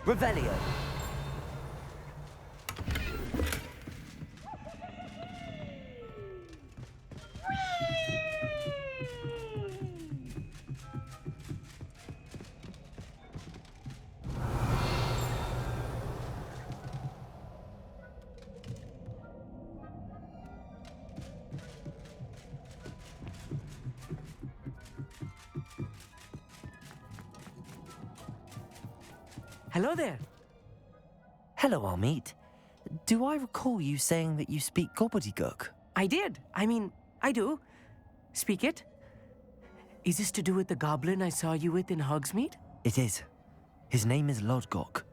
Revelio. Hello there. Hello, Amit. Do I recall you saying that you speak gobbledygook? I did. I do. Speak it. Is this to do with the goblin I saw you with in Hogsmeade? It is. His name is Lodgok.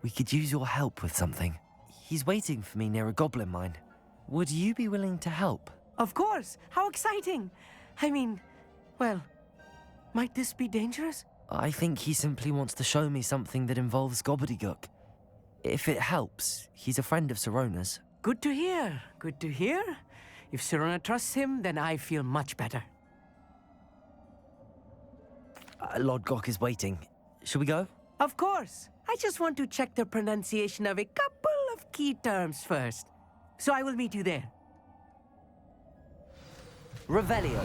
We could use your help with something. He's waiting for me near a goblin mine. Would you be willing to help? Of course. How exciting. Well, might this be dangerous? I think he simply wants to show me something that involves gobbledygook. If it helps, he's a friend of Sirona's. Good to hear. Good to hear. If Sirona trusts him, then I feel much better. Lodgok is waiting. Shall we go? Of course. I just want to check the pronunciation of a couple of key terms first. So I will meet you there. Revelio.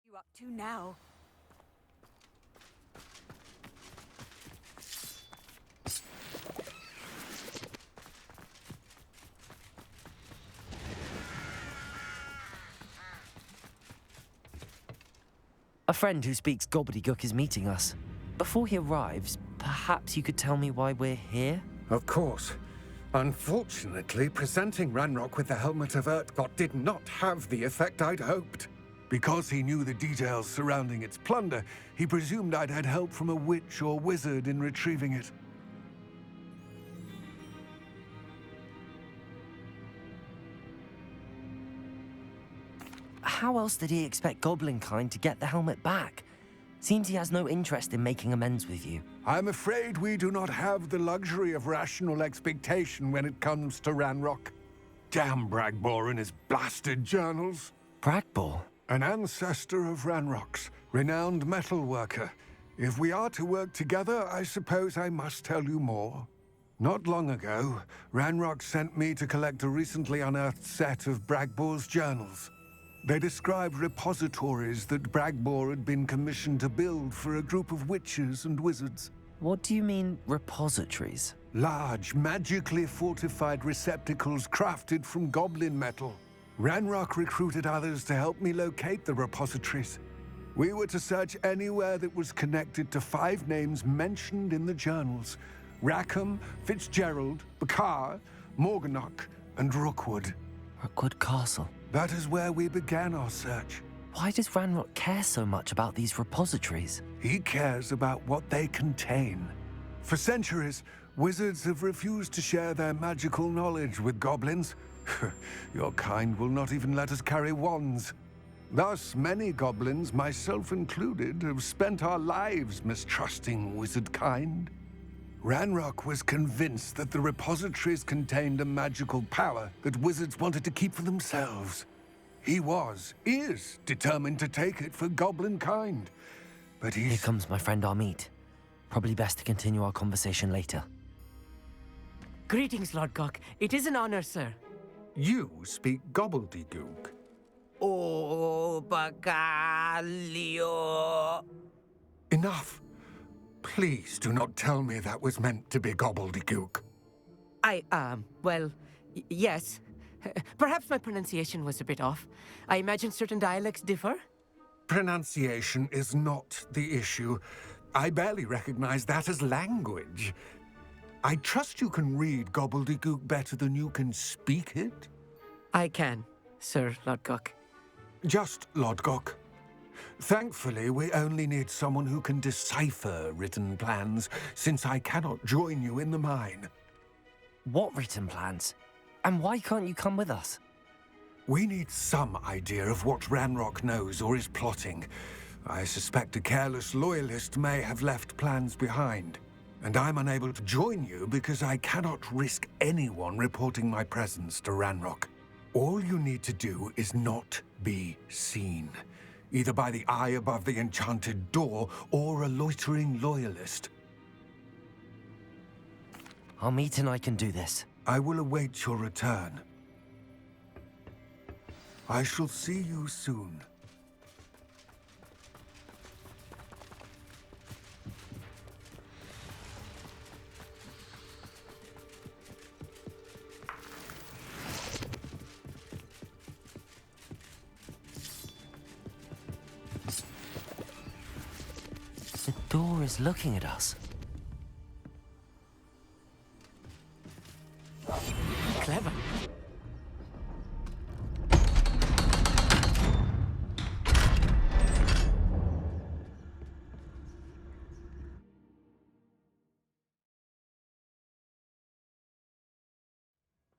You up to now? A friend who speaks gobbledygook is meeting us. Before he arrives, perhaps you could tell me why we're here? Of course. Unfortunately, presenting Ranrock with the Helmet of Urtkot did not have the effect I'd hoped. Because he knew the details surrounding its plunder, he presumed I'd had help from a witch or wizard in retrieving it. How else did he expect Goblinkind to get the helmet back? Seems he has no interest in making amends with you. I'm afraid we do not have the luxury of rational expectation when it comes to Ranrock. Damn Bragbor and his blasted journals. Bragbor? An ancestor of Ranrock's, renowned metalworker. If we are to work together, I suppose I must tell you more. Not long ago, Ranrock sent me to collect a recently unearthed set of Bragbor's journals. They described repositories that Bragbor had been commissioned to build for a group of witches and wizards. What do you mean, repositories? Large, magically fortified receptacles crafted from goblin metal. Ranrock recruited others to help me locate the repositories. We were to search anywhere that was connected to 5 names mentioned in the journals: Rackham, Fitzgerald, Bakar, Morganach, and Rookwood. Rookwood Castle. That is where we began our search. Why does Ranrock care so much about these repositories? He cares about what they contain. For centuries, wizards have refused to share their magical knowledge with goblins. Your kind will not even let us carry wands. Thus, many goblins, myself included, have spent our lives mistrusting wizard kind. Ranrock was convinced that the repositories contained a magical power that wizards wanted to keep for themselves. He is determined to take it for goblin kind. But Here comes my friend Amit. Probably best to continue our conversation later. Greetings, Lodgok. It is an honor, sir. You speak gobbledygook. Oh, Bacalio. Enough. Please do not tell me that was meant to be gobbledygook. Yes. Perhaps my pronunciation was a bit off. I imagine certain dialects differ. Pronunciation is not the issue. I barely recognize that as language. I trust you can read gobbledygook better than you can speak it? I can, Sir Lodgok. Just Lodgok. Thankfully, we only need someone who can decipher written plans, since I cannot join you in the mine. What written plans? And why can't you come with us? We need some idea of what Ranrock knows or is plotting. I suspect a careless loyalist may have left plans behind. And I'm unable to join you because I cannot risk anyone reporting my presence to Ranrock. All you need to do is not be seen, either by the eye above the enchanted door or a loitering loyalist. Amit and I can do this. I will await your return. I shall see you soon. The door is looking at us. Clever.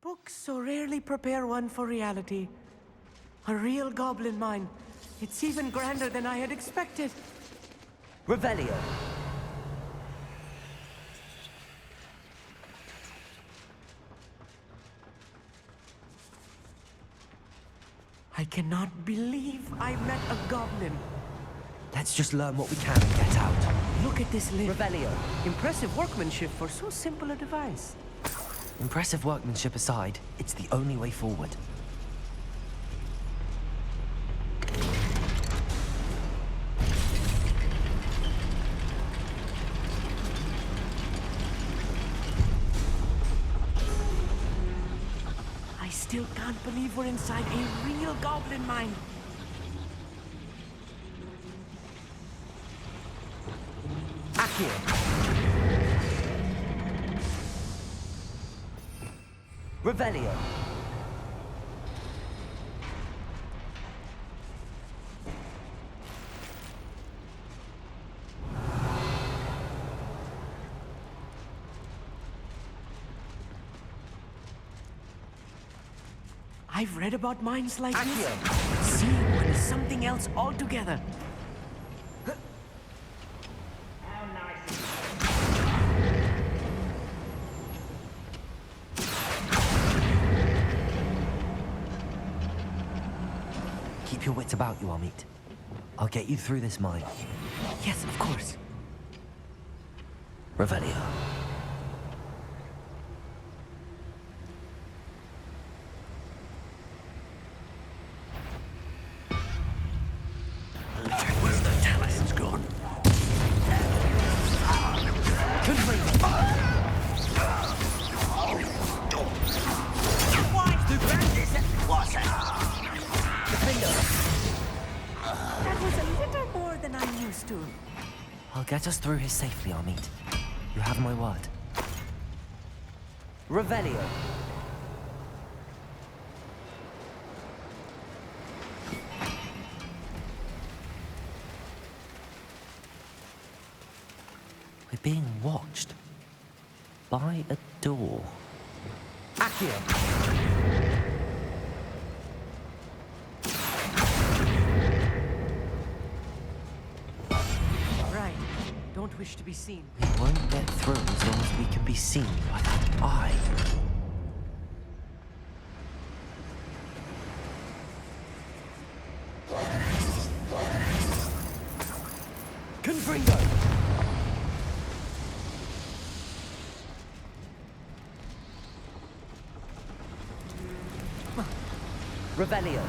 Books so rarely prepare one for reality. A real goblin mine. It's even grander than I had expected. Revelio. I cannot believe I met a goblin. Let's just learn what we can and get out. Look at this lid. Revelio. Impressive workmanship for so simple a device. Impressive workmanship aside, it's the only way forward. I still can't believe we're inside a real goblin mine. Accio. Revelio. I've read about mines like this. Accio. Seeing one is something else altogether. Keep your wits about you, Amit. I'll get you through this mine. Yes, of course. Revelio. Where's the talent's gone? That was a little more than I'm used to. I'll get us through here safely, Amit. You have my word. Revelio. We're being watched. By a door. Accio. Right. Don't wish to be seen. We won't get through as long as we can be seen by that eye. Confringo! Revelio.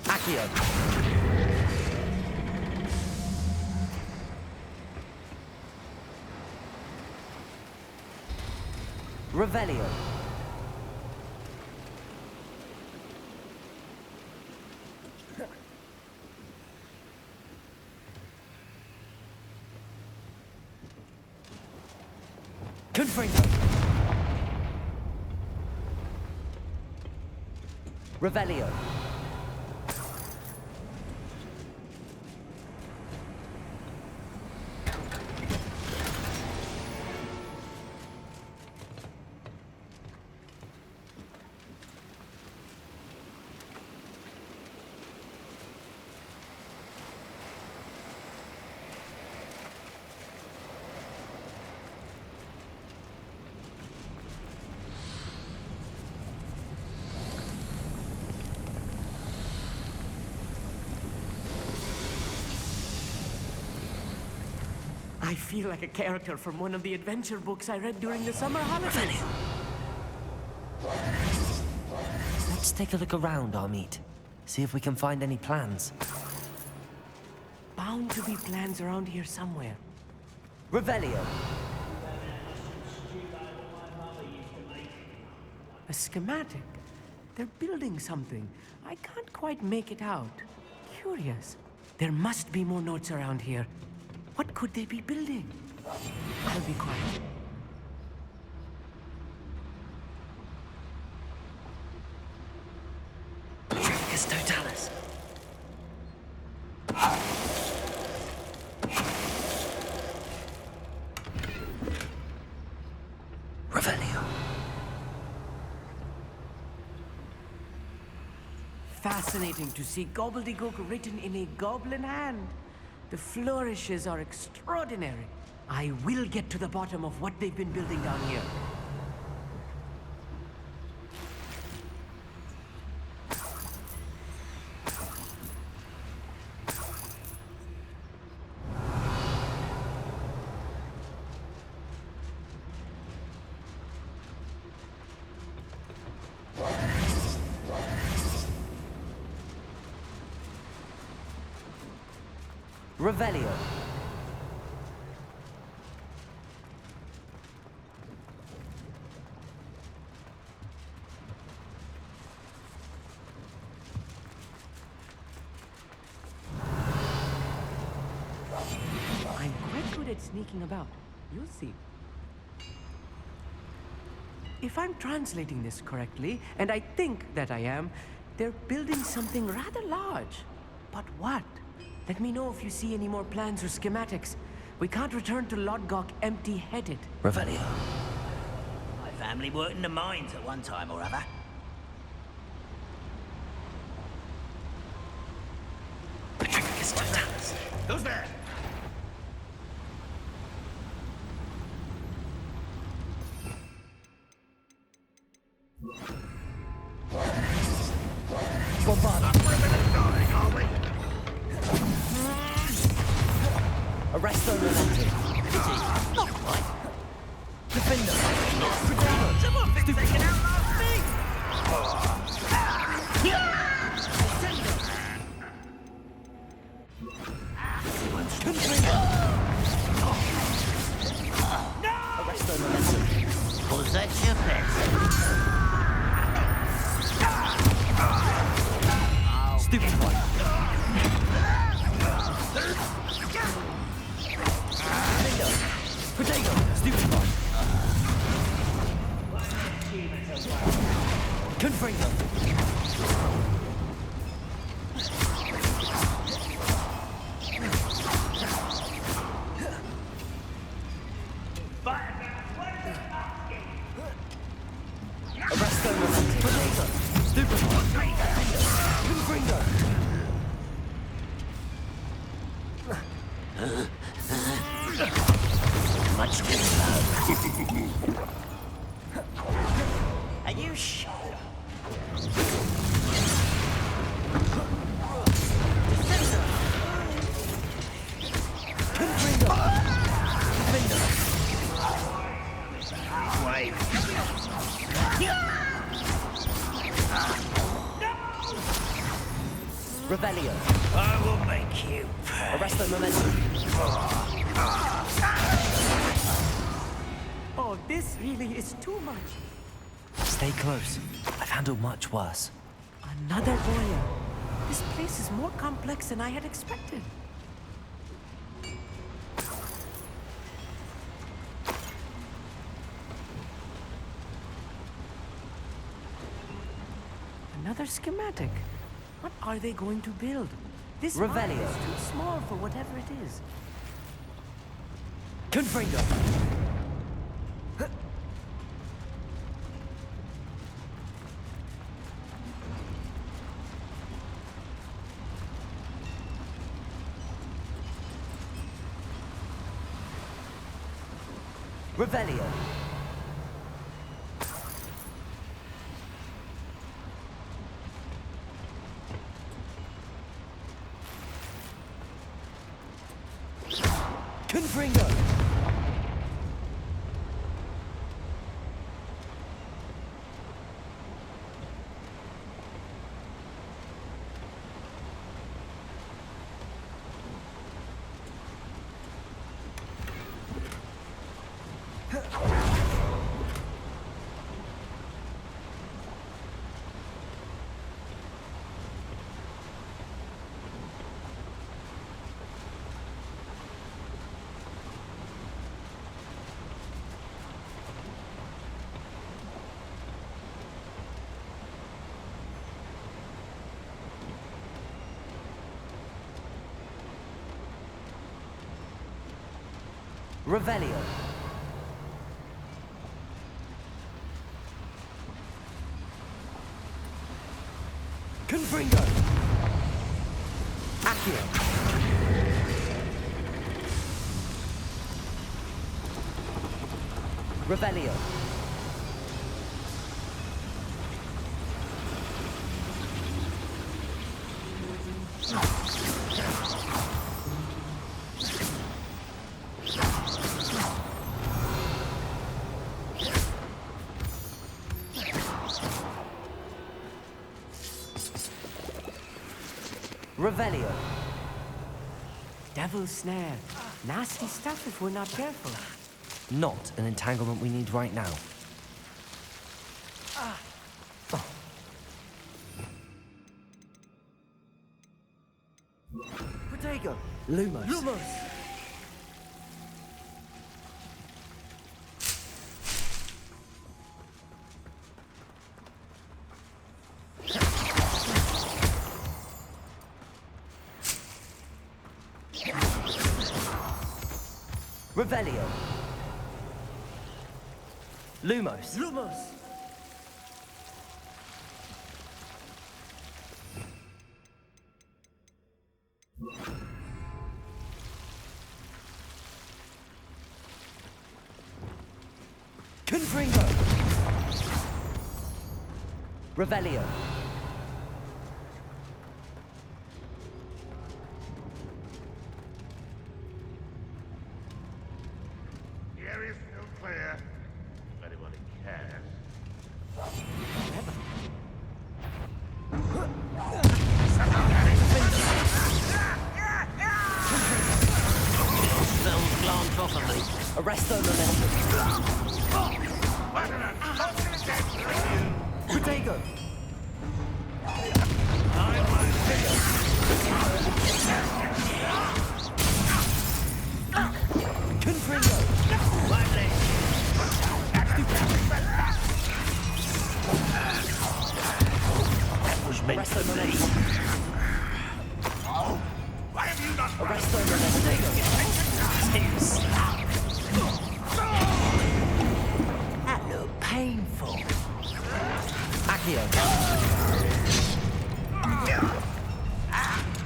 Accio. Revelio. Confringo. Revelio. I feel like a character from one of the adventure books I read during the summer holidays. Let's take a look around, Amit. See if we can find any plans. Bound to be plans around here somewhere. Revelio. A schematic. They're building something. I can't quite make it out. Curious. There must be more notes around here. What could they be building? I'll be quiet. Tricus Totalis. Revelio. Fascinating to see gobbledygook written in a goblin hand. The flourishes are extraordinary. I will get to the bottom of what they've been building down here. Revelio. I'm quite good at sneaking about. You'll see. If I'm translating this correctly, and I think that I am, they're building something rather large. But what? Let me know if you see any more plans or schematics. We can't return to Lodgok empty-headed. Revelio. My family worked in the mines at one time or other. Tricus Totalis. Who's there? Bombard. Dying, are we? Arresto Momentum. Not quite. Defender. Someone thinks they can outlast me! Arresto Momentum. Was that your pet? Stupefy. Potato. Stupefy. Confringo. Arresto Momentum. Potato. Stupefy. Confringo. Much too low. Are you sure? Confringo. Defender. Wait. Revelio. I will make you pay. Arresto Momentum. Oh, this really is too much. Stay close. I've handled much worse. Another boya. This place is more complex than I had expected. Another schematic. What are they going to build? This mine Revelio. is too small for whatever it is. Confringo. Revelio. Confringo! Revelio. Confringo. Accio. Revelio. Revelio. Devil's snare. Nasty stuff if we're not careful. Not an entanglement we need right now. Protego. Lumos. Lumos. Revelio. Lumos. Lumos. Confringo. Revelio. The area's still clear. If anybody cares. Films glance off of me. Arresto momentum. Protego. Confringo. That was meant Arresto for me. momentum. Why have you not Arresto momentum. That looked painful. Accio.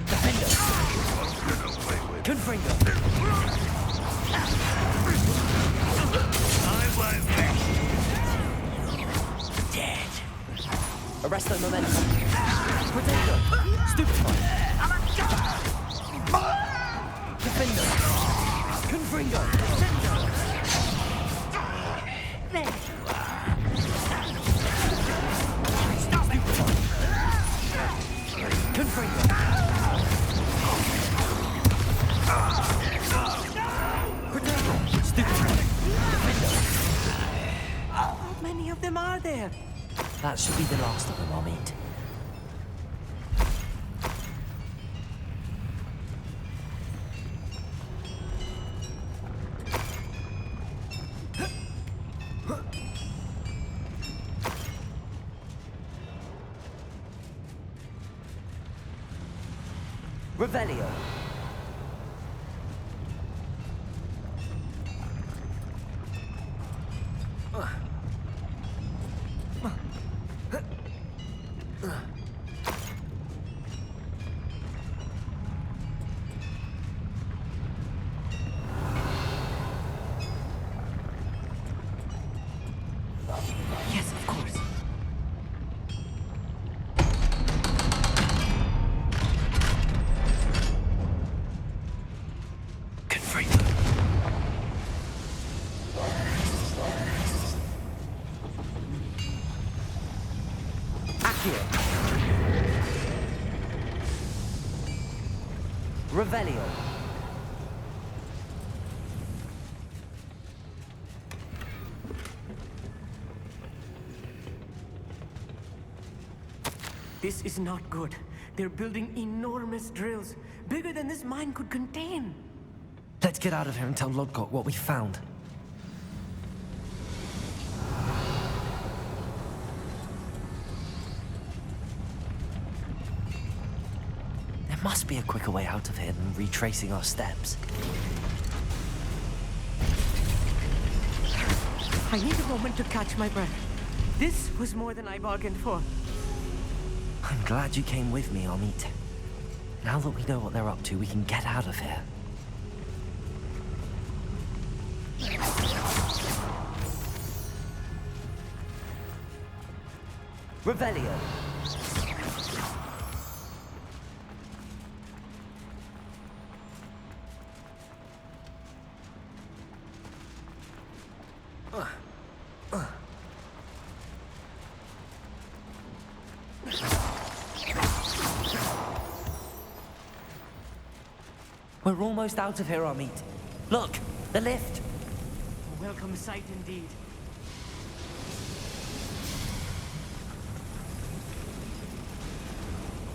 Defender. Confringo. Dead. Arresto momentum. Protego. Stupefy. Defender. Confringo. There. Confringo. Protego. Stupefy. Defender. How many of them are there? That should be the last of them I'll meet. Revelio. Yes, of course. Accio. Revelio. This is not good. They're building enormous drills, bigger than this mine could contain. Let's get out of here and tell Lodgok what we found. There must be a quicker way out of here than retracing our steps. I need a moment to catch my breath. This was more than I bargained for. I'm glad you came with me, Amit. Now that we know what they're up to, we can get out of here. Revelio. We're almost out of here, Amit. Look, the lift. A welcome sight indeed.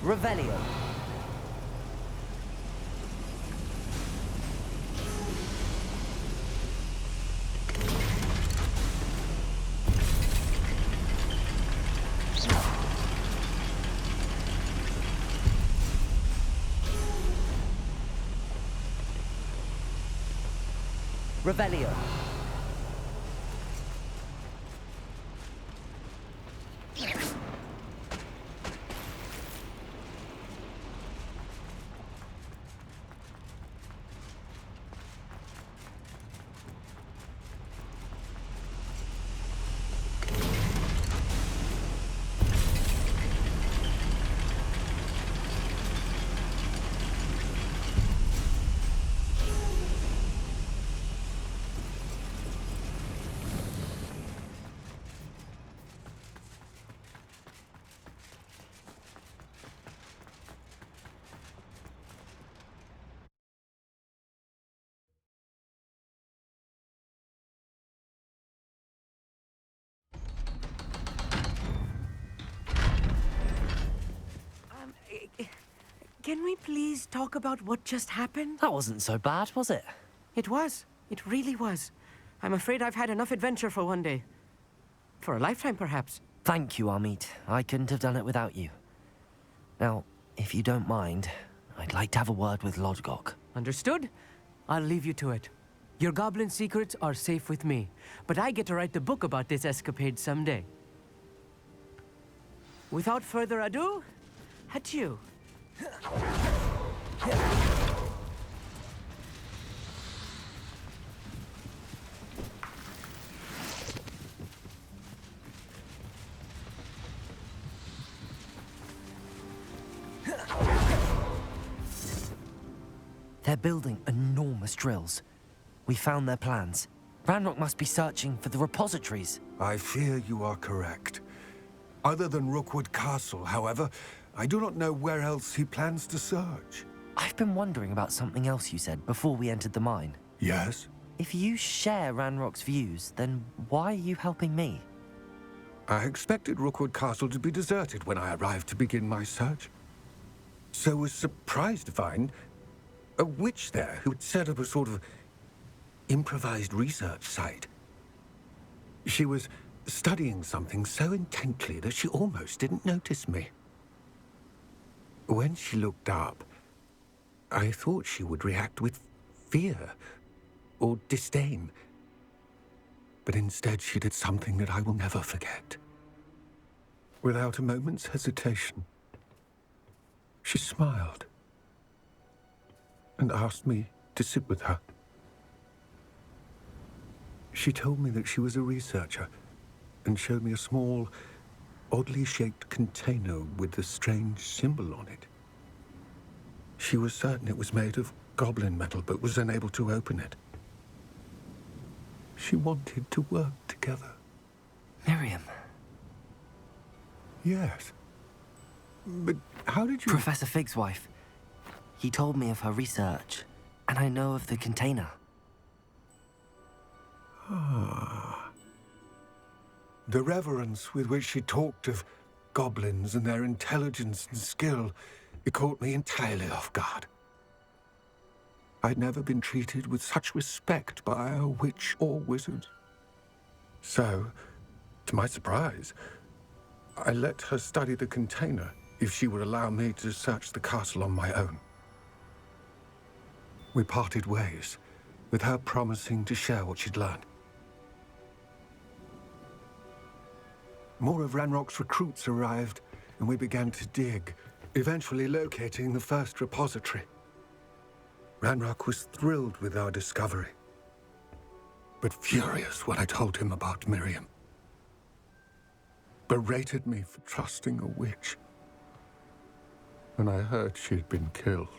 Revelio. Revelio. Can we please talk about what just happened? That wasn't so bad, was it? It was. It really was. I'm afraid I've had enough adventure for one day. For a lifetime, perhaps. Thank you, Amit. I couldn't have done it without you. Now, if you don't mind, I'd like to have a word with Lodgok. Understood? I'll leave you to it. Your goblin secrets are safe with me, but I get to write the book about this escapade someday. Without further ado, adieu. They're building enormous drills. We found their plans. Ranrock must be searching for the repositories. I fear you are correct. Other than Rookwood Castle, however, I do not know where else he plans to search. I've been wondering about something else you said before we entered the mine. Yes? If you share Ranrock's views, then why are you helping me? I expected Rookwood Castle to be deserted when I arrived to begin my search. So was surprised to find a witch there who had set up a sort of improvised research site. She was studying something so intently that she almost didn't notice me. When she looked up, I thought she would react with fear or disdain. But instead she did something that I will never forget. Without a moment's hesitation, she smiled and asked me to sit with her. She told me that she was a researcher and showed me a small, oddly shaped container with a strange symbol on it. She was certain it was made of goblin metal, but was unable to open it. She wanted to work together. Miriam. Yes. But how did you... Professor Fig's wife. He told me of her research, and I know of the container. The reverence with which she talked of goblins and their intelligence and skill, it caught me entirely off guard. I'd never been treated with such respect by a witch or wizard. So, to my surprise, I let her study the container if she would allow me to search the castle on my own. We parted ways, with her promising to share what she'd learned. More of Ranrock's recruits arrived, and we began to dig, eventually locating the first repository. Ranrock was thrilled with our discovery, but furious when I told him about Miriam. Berated me for trusting a witch, and I heard she'd been killed.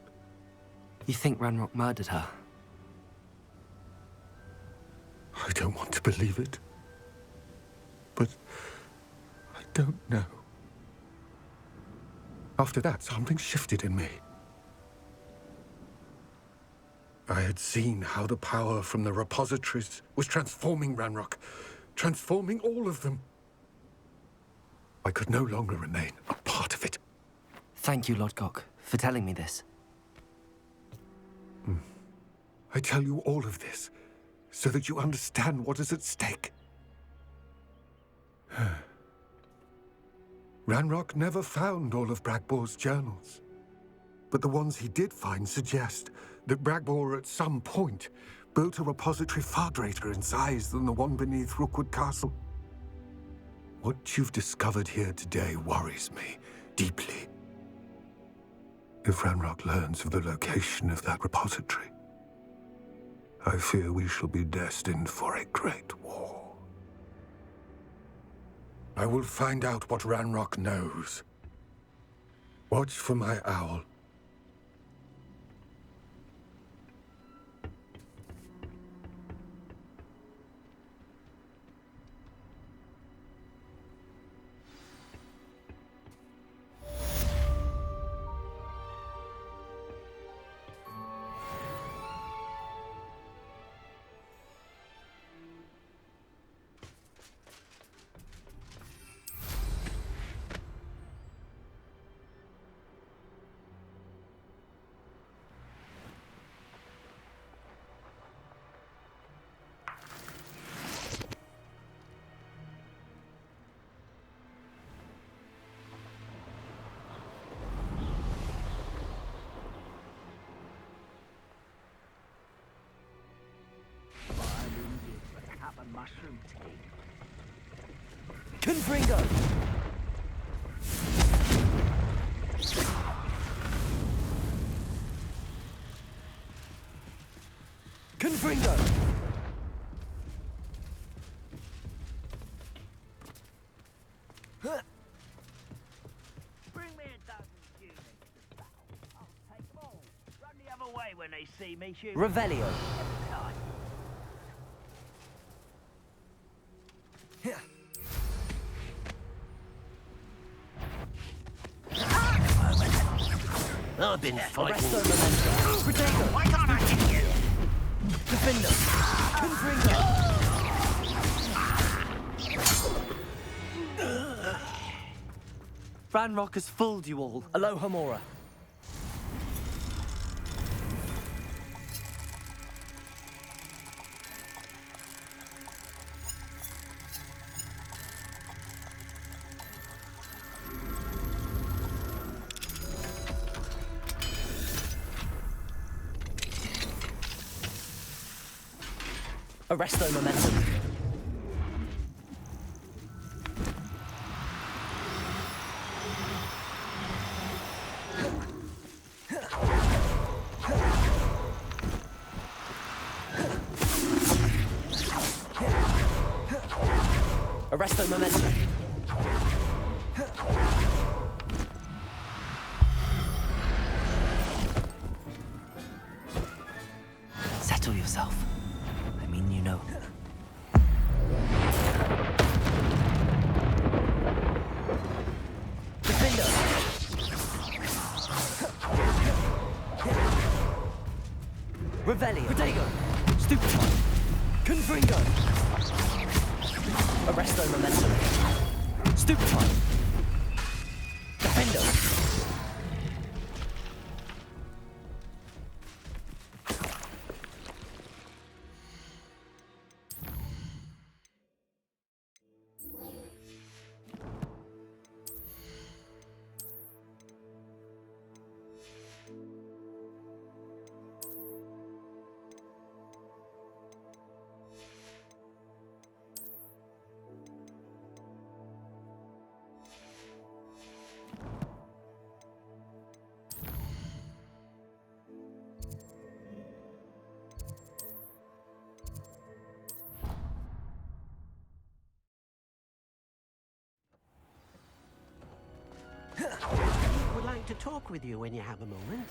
You think Ranrock murdered her? I don't want to believe it, but I don't know. After that, something shifted in me. I had seen how the power from the repositories was transforming Ranrock, transforming all of them. I could no longer remain a part of it. Thank you, Lodgok, for telling me this. I tell you all of this so that you understand what is at stake. Ranrock never found all of Bragbor's journals, but the ones he did find suggest that Bragbor at some point built a repository far greater in size than the one beneath Rookwood Castle. What you've discovered here today worries me deeply. If Ranrock learns of the location of that repository, I fear we shall be destined for a great war. I will find out what Ranrock knows. Watch for my owl. Mushroom tea. Confringo! Confringo! Bring me a dozen units to battle. I'll take them all. Run the other way when they see me shoot. Revelio. I've been fighting. Resto Memento. Protego. Why can't I hit you? Defender. Confringo. Ranrock has fooled you all. Aloha Mora. Arresto Momentum. Arresto Momentum. Settle yourself. I mean, you know. Defender! Revelio. Protego! Stupefy! Confringo! Arresto Momentum! Stupefy! Defendo! Would like to talk with you when you have a moment.